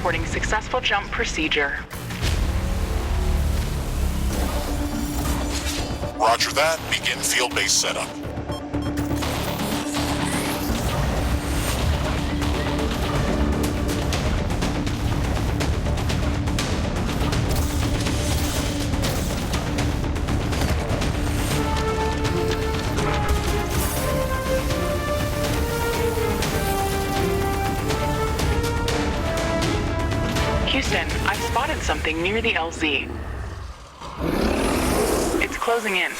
reporting successful jump procedure. Roger that. Begin field-based setup. Houston, I've spotted something near the LZ. It's closing in.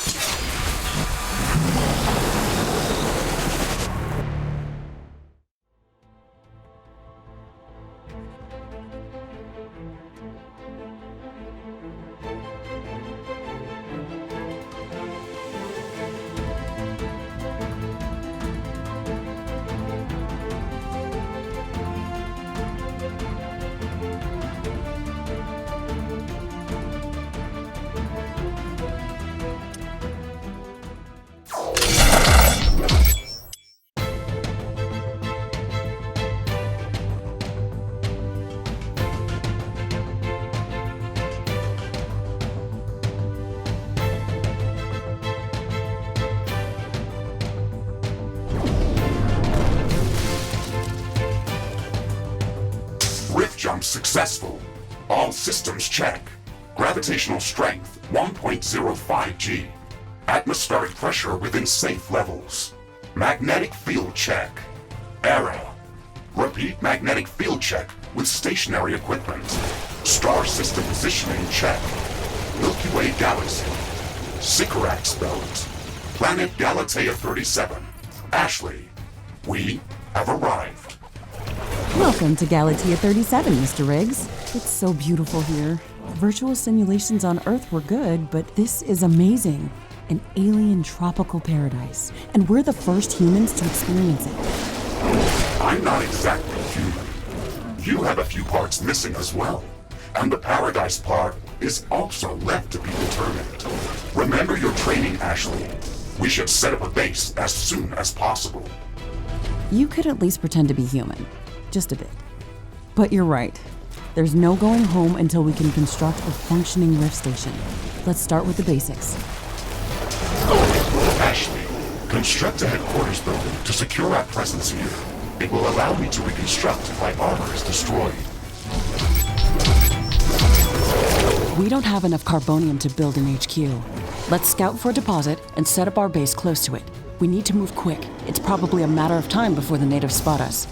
Jump successful. All systems check. Gravitational strength 1.05 G. Atmospheric pressure within safe levels. Magnetic field check. Error. Repeat magnetic field check with stationary equipment. Star system positioning check. Milky Way galaxy. Sycorax belt. Planet Galatea 37. Ashley, we have arrived. Welcome to Galatea 37, Mr. Riggs. It's so beautiful here. Virtual simulations on Earth were good, but this is amazing. An alien tropical paradise, and we're the first humans to experience it. I'm not exactly human. You have a few parts missing as well. And the paradise part is also left to be determined. Remember your training, Ashley. We should set up a base as soon as possible. You could at least pretend to be human. Just a bit. But you're right. There's no going home until we can construct a functioning rift station. Let's start with the basics. Ashley, construct a headquarters building to secure our presence here. It will allow me to reconstruct if my armor is destroyed. We don't have enough carbonium to build an HQ. Let's scout for a deposit and set up our base close to it. We need to move quick. It's probably a matter of time before the natives spot us.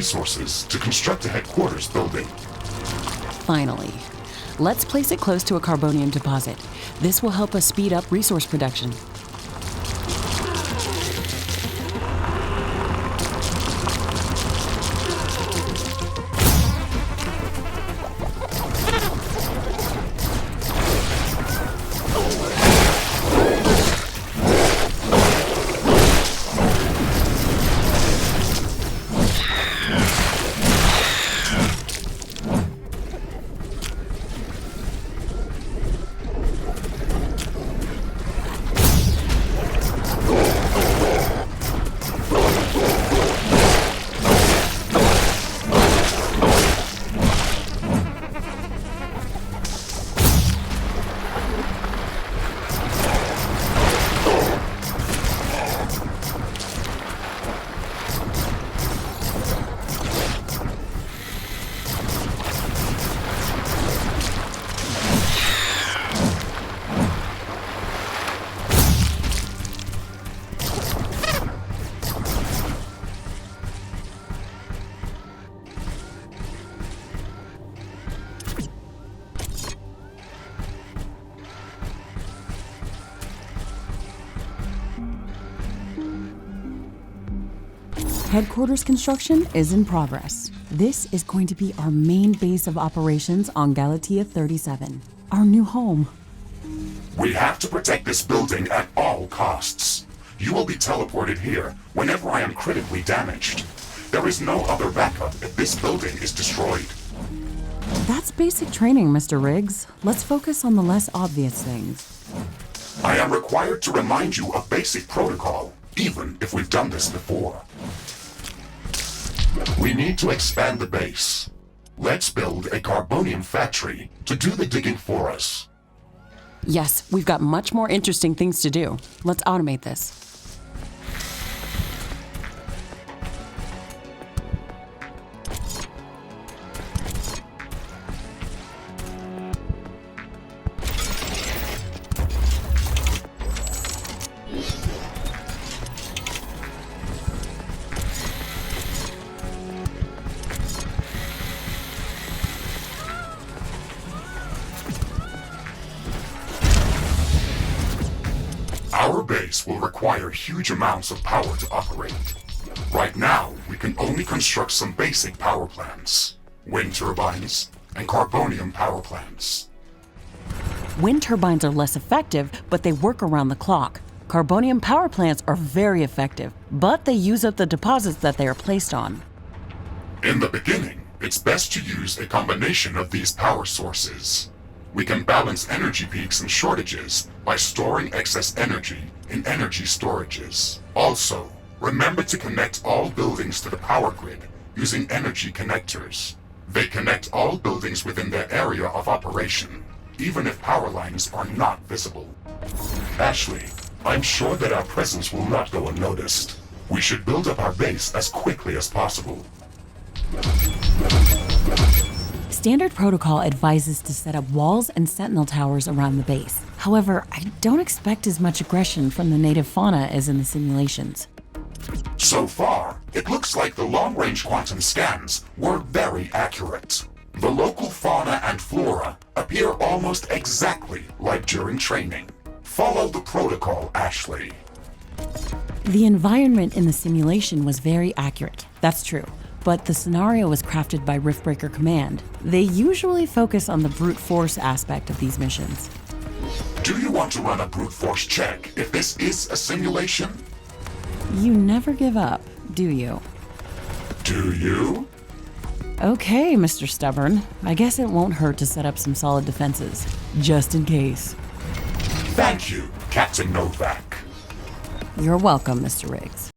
resources to construct a headquarters building. Finally. Let's place it close to a carbonium deposit. This will help us speed up resource production. Headquarters construction is in progress. This is going to be our main base of operations on Galatea 37, our new home. We have to protect this building at all costs. You will be teleported here whenever I am critically damaged. There is no other backup if this building is destroyed. That's basic training, Mr. Riggs. Let's focus on the less obvious things. I am required to remind you of basic protocol, even if we've done this before. We need to expand the base. Let's build a carbonium factory to do the digging for us. Yes, we've got much more interesting things to do. Let's automate this. Our base will require huge amounts of power to operate. Right now, we can only construct some basic power plants, wind turbines, and carbonium power plants. Wind turbines are less effective, but they work around the clock. Carbonium power plants are very effective, but they use up the deposits that they are placed on. In the beginning, it's best to use a combination of these power sources. We can balance energy peaks and shortages by storing excess energy in energy storages. Also, remember to connect all buildings to the power grid using energy connectors. They connect all buildings within their area of operation, even if power lines are not visible. Ashley, I'm sure that our presence will not go unnoticed. We should build up our base as quickly as possible. Standard protocol advises to set up walls and sentinel towers around the base. However, I don't expect as much aggression from the native fauna as in the simulations. So far, it looks like the long-range quantum scans were very accurate. The local fauna and flora appear almost exactly like during training. Follow the protocol, Ashley. The environment in the simulation was very accurate, that's true. But the scenario was crafted by Riftbreaker Command. They usually focus on the brute force aspect of these missions. Do you want to run a brute force check if this is a simulation? You never give up, do you? Do you? Okay, Mr. Stubborn. I guess it won't hurt to set up some solid defenses, just in case. Thank you, Captain Novak. You're welcome, Mr. Riggs.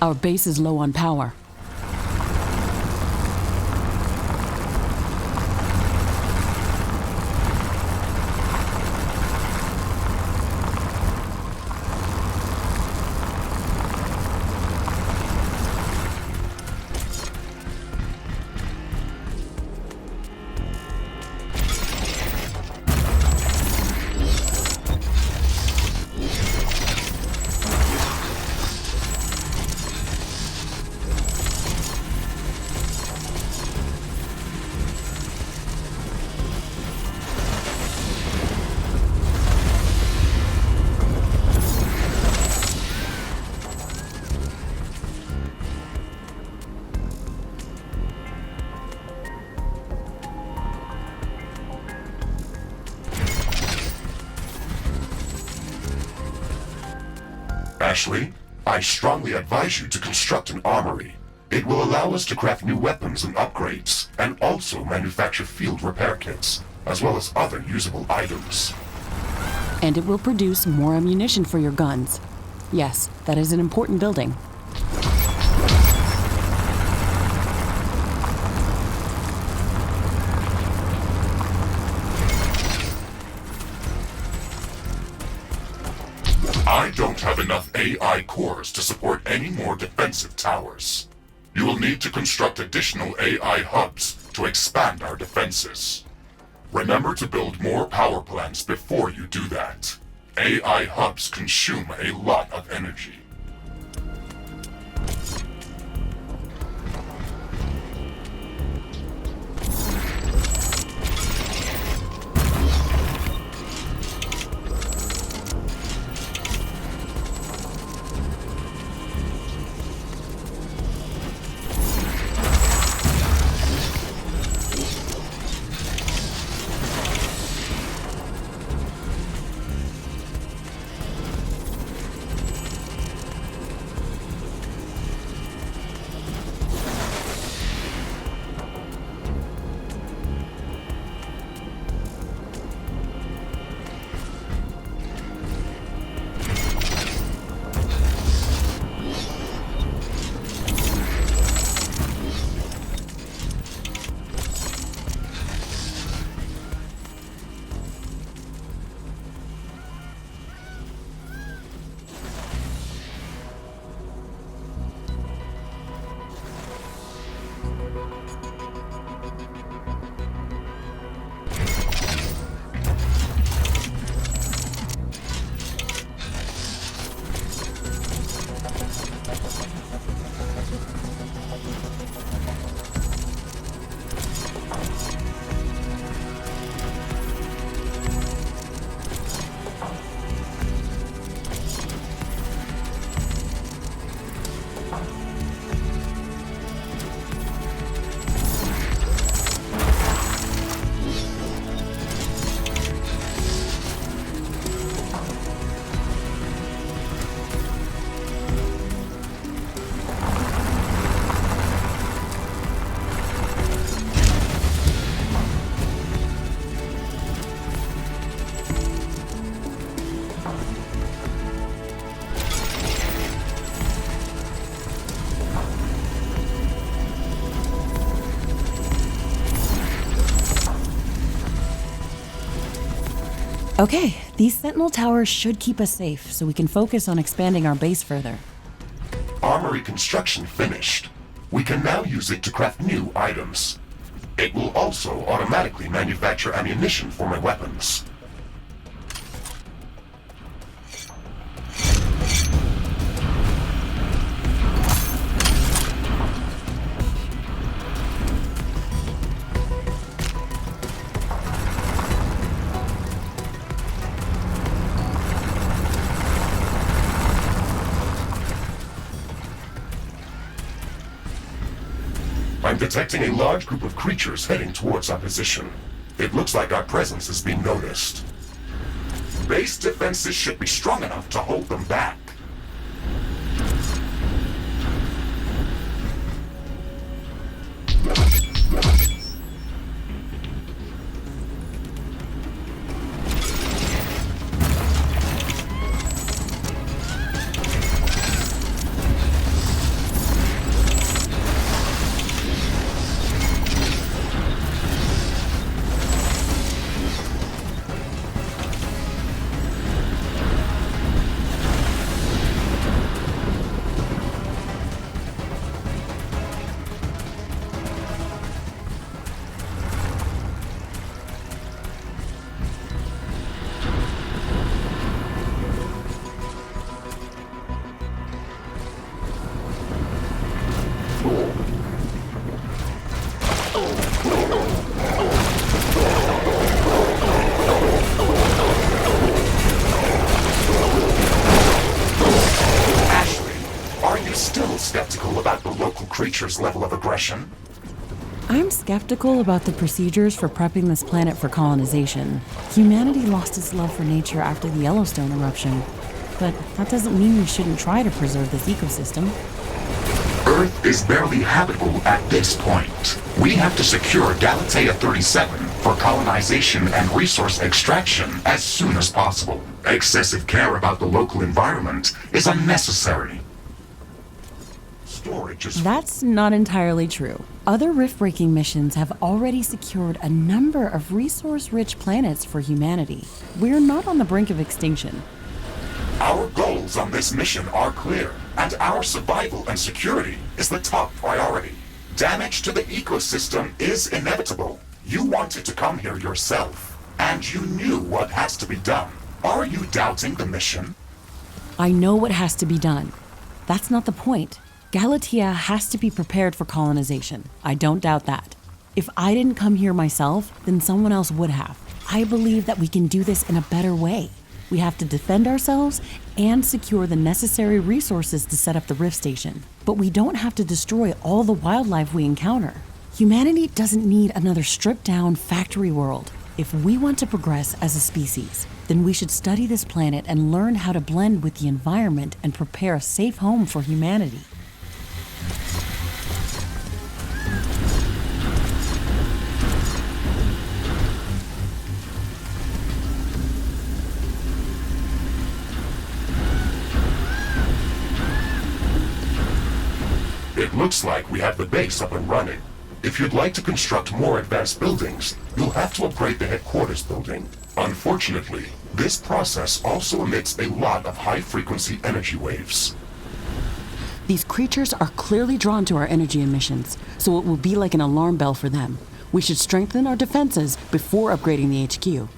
Our base is low on power. Ashley, I strongly advise you to construct an armory. It will allow us to craft new weapons and upgrades, and also manufacture field repair kits, as well as other usable items. And it will produce more ammunition for your guns. Yes, that is an important building. I don't have enough AI cores to support any more defensive towers. You will need to construct additional AI hubs to expand our defenses. Remember to build more power plants before you do that. AI hubs consume a lot of energy. Okay, these sentinel towers should keep us safe, so we can focus on expanding our base further. Armory construction finished. We can now use it to craft new items. It will also automatically manufacture ammunition for my weapons. I'm detecting a large group of creatures heading towards our position. It looks like our presence is being noticed. Base defenses should be strong enough to hold them back. creature's level of aggression? I'm skeptical about the procedures for prepping this planet for colonization. Humanity lost its love for nature after the Yellowstone eruption. But that doesn't mean we shouldn't try to preserve this ecosystem. Earth is barely habitable at this point. We have to secure Galatea 37 for colonization and resource extraction as soon as possible. Excessive care about the local environment is unnecessary. Storage is... That's not entirely true. Other rift-breaking missions have already secured a number of resource-rich planets for humanity. We're not on the brink of extinction. Our goals on this mission are clear, and our survival and security is the top priority. Damage to the ecosystem is inevitable. You wanted to come here yourself, and you knew what has to be done. Are you doubting the mission? I know what has to be done. That's not the point. Galatea has to be prepared for colonization. I don't doubt that. If I didn't come here myself, then someone else would have. I believe that we can do this in a better way. We have to defend ourselves and secure the necessary resources to set up the Rift Station. But we don't have to destroy all the wildlife we encounter. Humanity doesn't need another stripped-down factory world. If we want to progress as a species, then we should study this planet and learn how to blend with the environment and prepare a safe home for humanity. It looks like we have the base up and running. If you'd like to construct more advanced buildings, you'll have to upgrade the headquarters building. Unfortunately, this process also emits a lot of high-frequency energy waves. These creatures are clearly drawn to our energy emissions, so it will be like an alarm bell for them. We should strengthen our defenses before upgrading the HQ.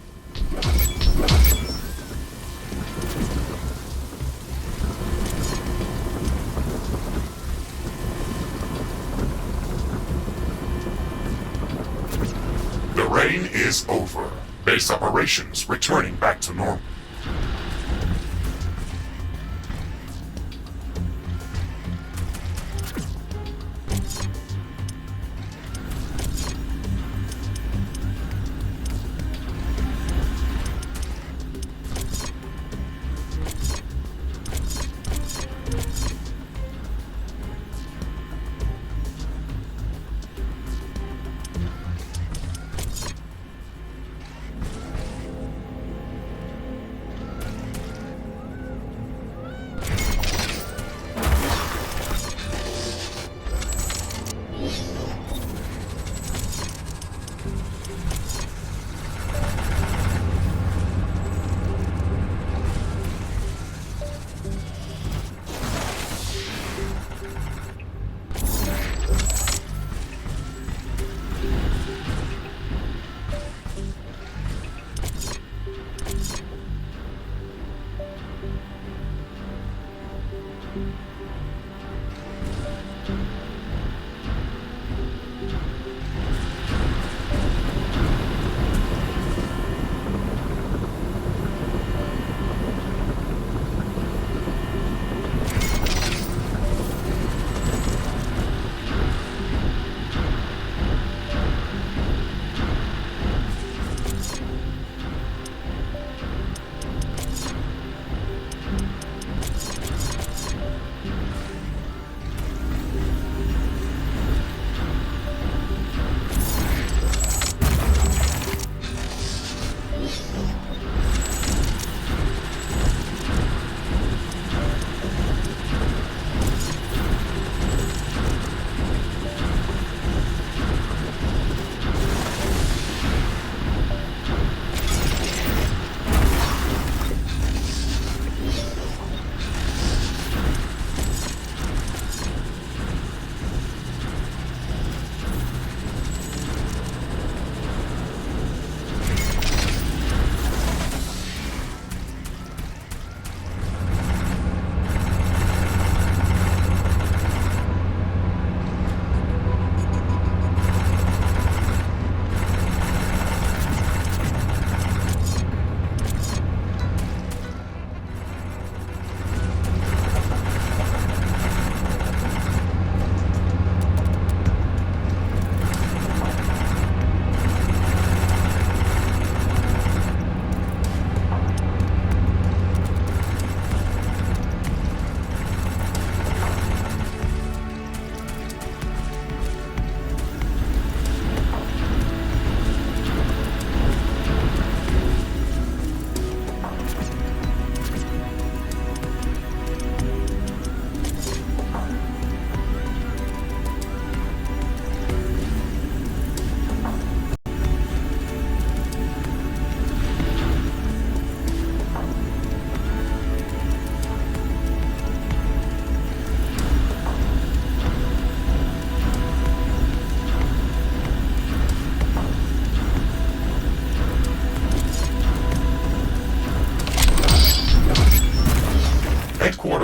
The rain is over. Base operations returning back to normal.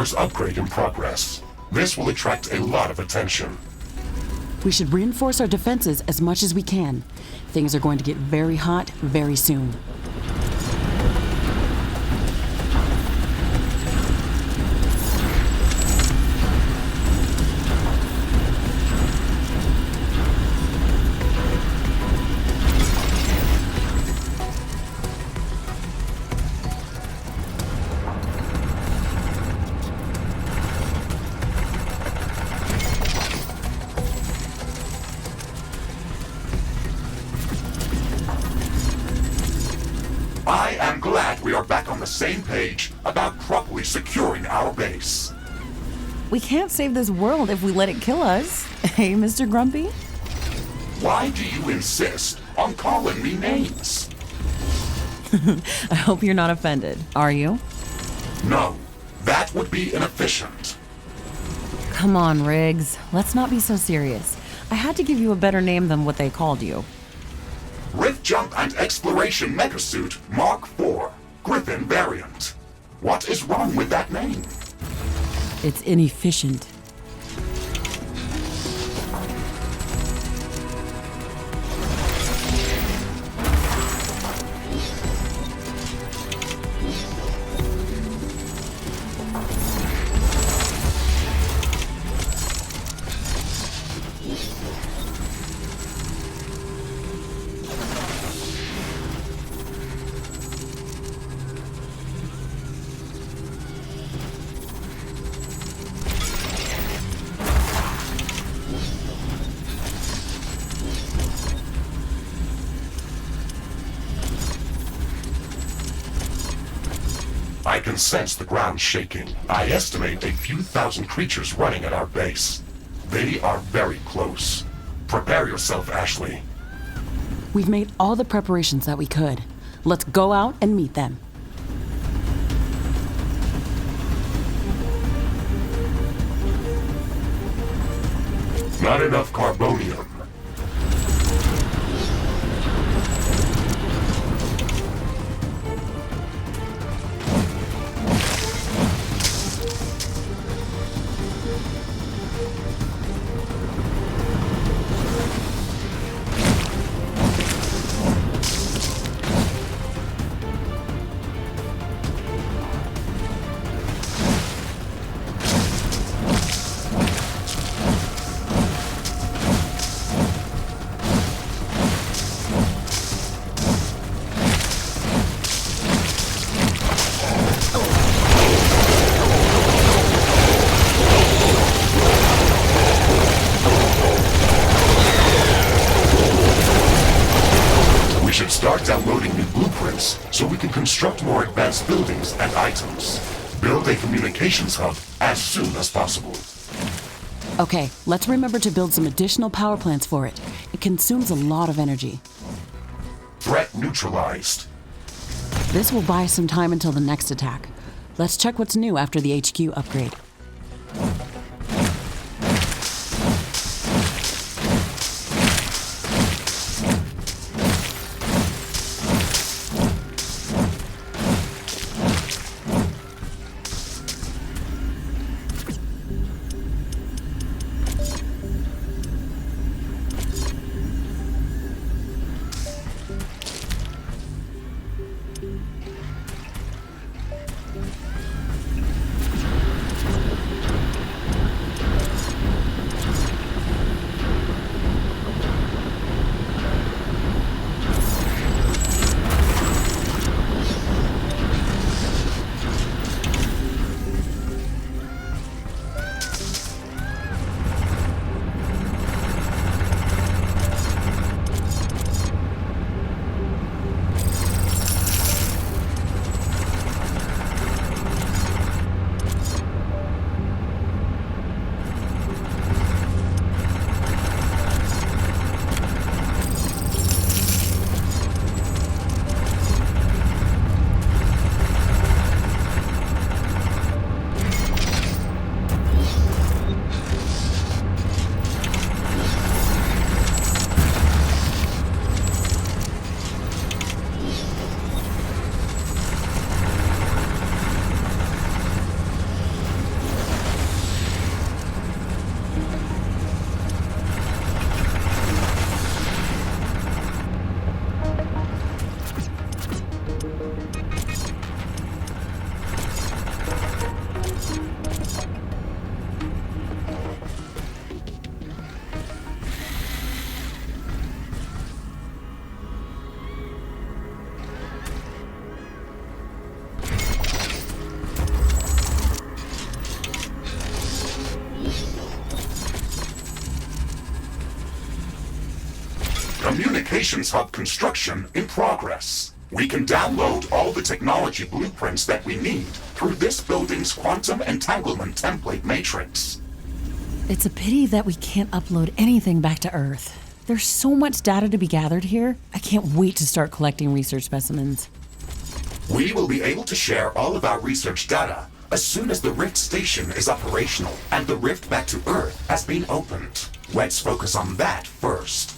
Riftbreaker's upgrade in progress. This will attract a lot of attention. We should reinforce our defenses as much as we can. Things are going to get very hot very soon. I am glad we are back on the same page about properly securing our base. We can't save this world if we let it kill us. Hey, Mr. Grumpy? Why do you insist on calling me names? I hope you're not offended. Are you? No, that would be inefficient. Come on, Riggs. Let's not be so serious. I had to give you a better name than what they called you. Rift Jump and Exploration Megasuit Mark IV, Griffin variant. What is wrong with that name? It's inefficient. I can sense the ground shaking. I estimate a few thousand creatures running at our base. They are very close. Prepare yourself, Ashley. We've made all the preparations that we could. Let's go out and meet them. Not enough carbonium. We should start downloading new blueprints so we can construct more advanced buildings and items. Build a communications hub as soon as possible. Okay, let's remember to build some additional power plants for it. It consumes a lot of energy. Threat neutralized. This will buy us some time until the next attack. Let's check what's new after the HQ upgrade. Communications hub construction in progress. We can download all the technology blueprints that we need through this building's quantum entanglement template matrix. It's a pity that we can't upload anything back to Earth. There's so much data to be gathered here. I can't wait to start collecting research specimens. We will be able to share all of our research data as soon as the Rift station is operational and the rift back to Earth has been opened. Let's focus on that first.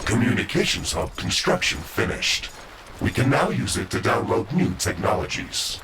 Communications hub construction finished. We can now use it to download new technologies.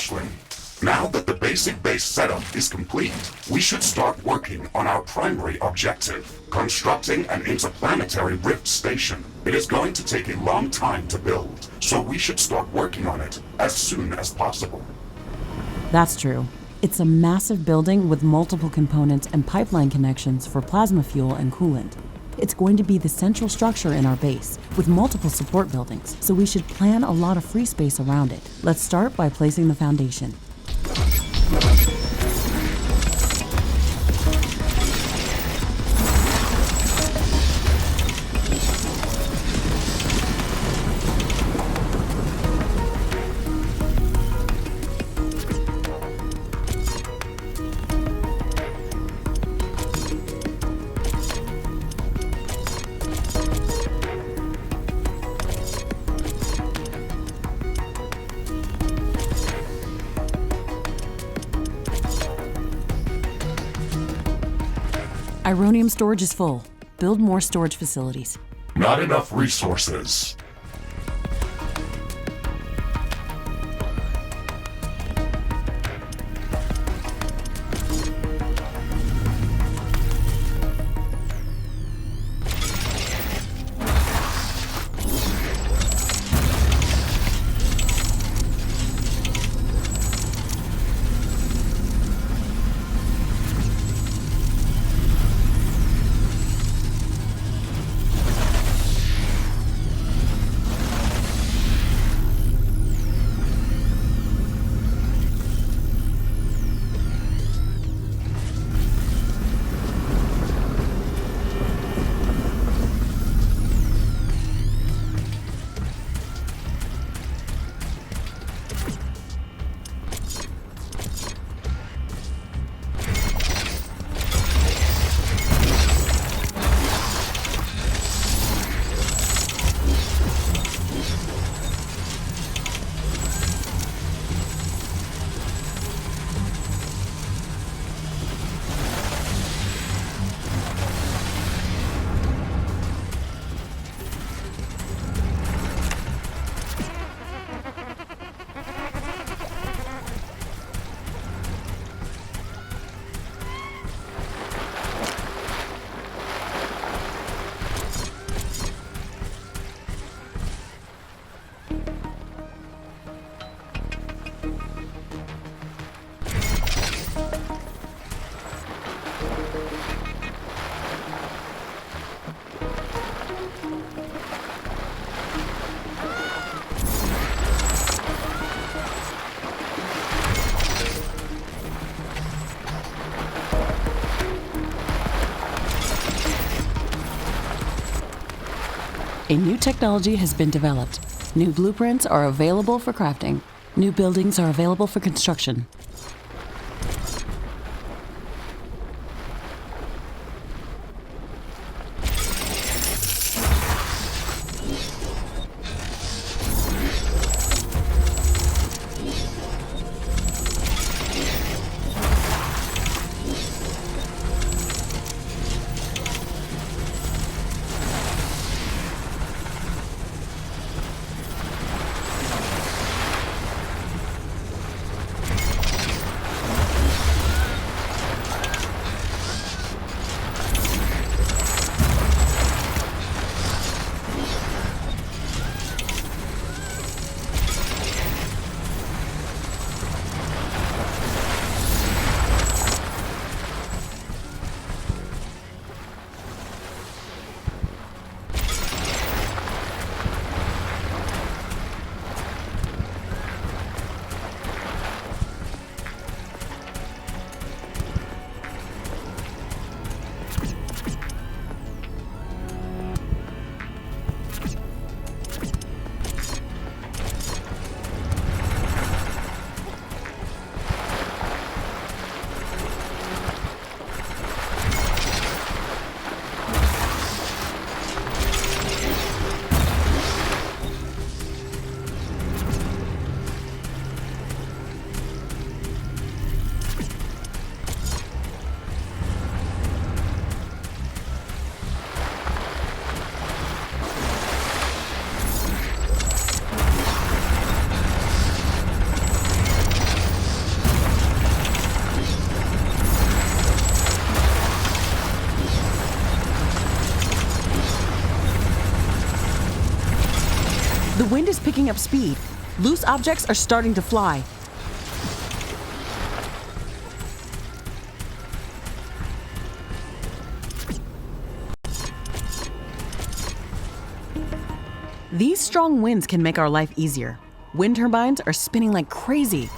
Ashley. Now that the basic base setup is complete, we should start working on our primary objective, constructing an interplanetary rift station. It is going to take a long time to build, so we should start working on it as soon as possible. That's true. It's a massive building with multiple components and pipeline connections for plasma fuel and coolant. It's going to be the central structure in our base, with multiple support buildings, so we should plan a lot of free space around it. Let's start by placing the foundation. Ironium storage is full. Build more storage facilities. Not enough resources. A new technology has been developed. New blueprints are available for crafting. New buildings are available for construction. picking up speed. Loose objects are starting to fly. These strong winds can make our life easier. Wind turbines are spinning like crazy.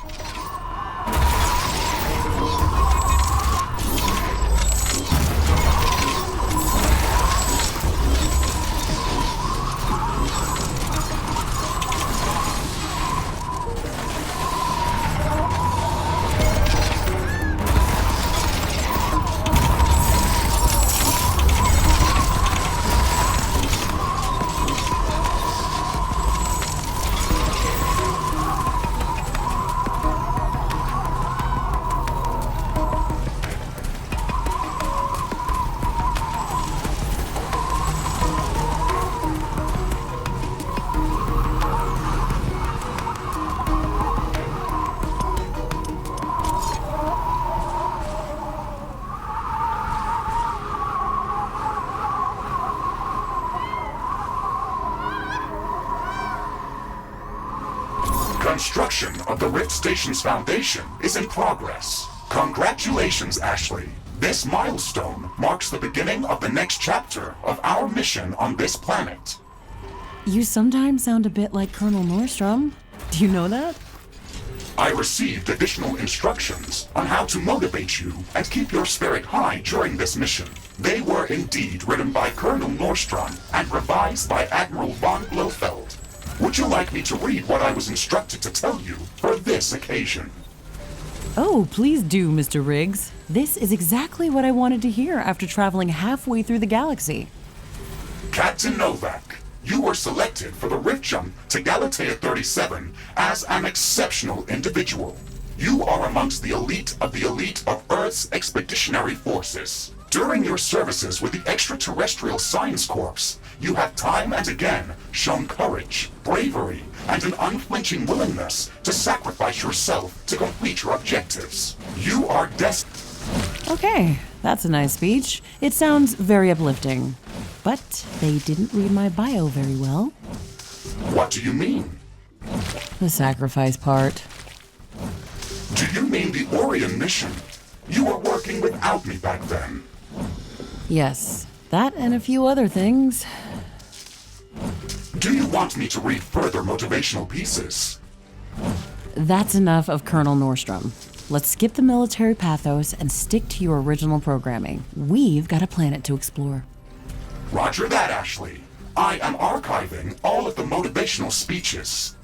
Construction of the Rift Station's foundation is in progress. Congratulations, Ashley. This milestone marks the beginning of the next chapter of our mission on this planet. You sometimes sound a bit like Colonel Nordstrom. Do you know that? I received additional instructions on how to motivate you and keep your spirit high during this mission. They were indeed written by Colonel Nordstrom and revised by Admiral von Blofeld. Would you like me to read what I was instructed to tell you for this occasion? Oh, please do, Mr. Riggs. This is exactly what I wanted to hear after traveling halfway through the galaxy. Captain Novak, you were selected for the Rift Jump to Galatea 37 as an exceptional individual. You are amongst the elite of Earth's expeditionary forces. During your services with the Extraterrestrial Science Corps, you have time and again shown courage, bravery, and an unflinching willingness to sacrifice yourself to complete your objectives. You are destined. Okay, that's a nice speech. It sounds very uplifting. But they didn't read my bio very well. What do you mean? The sacrifice part. Do you mean the Orion mission? You were working without me back then. Yes, that and a few other things. Do you want me to read further motivational pieces? That's enough of Colonel Nordstrom. Let's skip the military pathos and stick to your original programming. We've got a planet to explore. Roger that, Ashley. I am archiving all of the motivational speeches.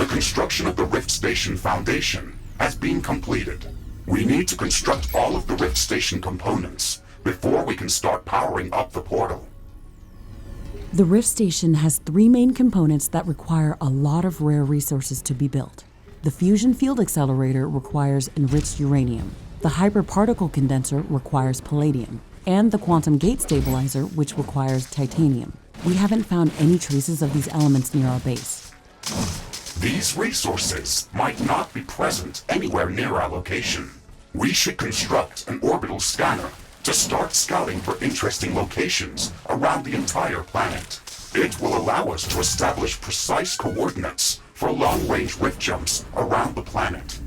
Construction of the Rift Station Foundation has been completed. We need to construct all of the Rift Station components before we can start powering up the portal. The Rift Station has 3 main components that require a lot of rare resources to be built. The Fusion Field Accelerator requires enriched uranium. The Hyperparticle Condenser requires palladium. And the Quantum Gate Stabilizer, which requires titanium. We haven't found any traces of these elements near our base. These resources might not be present anywhere near our location. We should construct an orbital scanner to start scouting for interesting locations around the entire planet. It will allow us to establish precise coordinates for long-range rift jumps around the planet.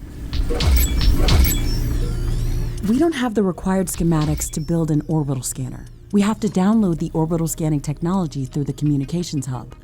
We don't have the required schematics to build an orbital scanner. We have to download the orbital scanning technology through the communications hub.